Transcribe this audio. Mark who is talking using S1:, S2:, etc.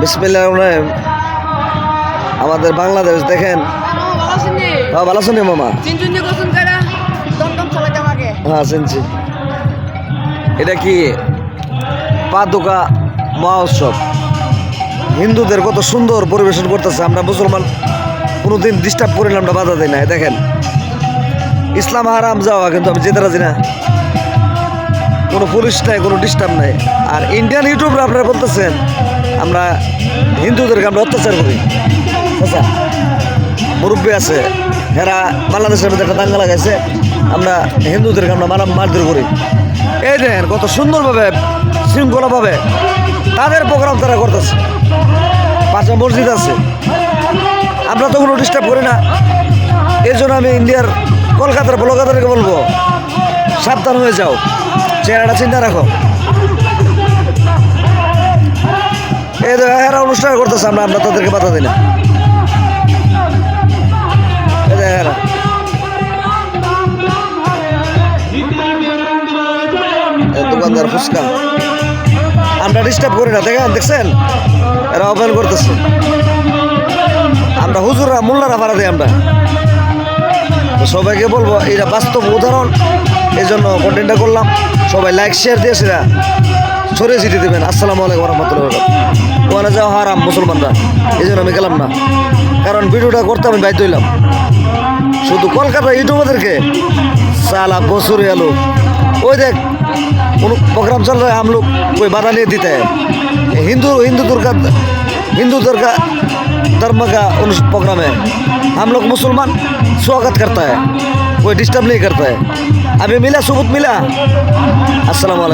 S1: বিসমিল্লাহির রহমানির রহিম। আমাদের বাংলাদেশ দেখেন, ভালো আছেন মামা? হ্যাঁ চিনছি। এটা কি পাদুকা মহোৎসব, হিন্দুদের কত সুন্দর পরিবেশন করতেছে। আমরা মুসলমান কোনোদিন ডিস্টার্ব করিলাম না, বাধা দিই না। দেখেন, ইসলাম হারাম যাওয়া, কিন্তু আমি যেতে রাজি না। কোনো পুলিশ নাই, কোনো ডিস্টার্ব নাই। আর ইন্ডিয়ান ইউটিউবরা আপনারা বলতেছেন আমরা হিন্দুদেরকে আমরা অত্যাচার করি। আচ্ছা, মুরব্বী আছে, এরা বাংলাদেশের মধ্যে একটা দাঙ্গা লাগাইছে, আমরা হিন্দুদেরকে আমরা মারধর করি। এই দেখেন কত সুন্দরভাবে শৃঙ্খলাভাবে তাদের প্রোগ্রাম তারা করতেছে। পাঁচটা মসজিদ আছে, আমরা তো কোনো ডিস্টার্ব করি না। এই জন্য আমি ইন্ডিয়ার কলকাতার ব্লগারদেরকে বলবো, সাবধান হয়ে যাও, চেহারাটা চিন্তা রাখো। এই এরা অনুষ্ঠান করতেছে, আমরা তাদেরকে বাধা দিই না। দোকানদার ফুচকা, আমরা ডিস্টার্ব করি না। দেখছেন এরা অপমান করতেছে। আমরা হুজুররা মোল্লারা ভাড়া দিই। আমরা সবাইকে বলবো, এটা বাস্তব উদাহরণ, এই জন্য কন্টেন্টটা করলাম। সবাই লাইক শেয়ার দিয়ে সেটা ছড়িয়ে ছিটিয়ে দেবেন। আসসালামু আলাইকুম রহমতুল্লাহ। ওখানে যাওয়া হারাম মুসলমানরা, এই জন্য আমি গেলাম না, কারণ ভিডিওটা করতে আমি বাধ্য হইলাম। শুধু কলকাতা ইউটিউবারদেরকে साला बसुर है लोग, वो देख प्रोग्राम चल रहा है, हम लोग कोई बाधा नहीं देते हैं। हिंदू धर्म का प्रोग्राम है, हम लोग मुसलमान स्वागत करता है, कोई डिस्टर्ब नहीं करता है। अभी मिला सबूत मिला। अस्सलाम वालेकुम।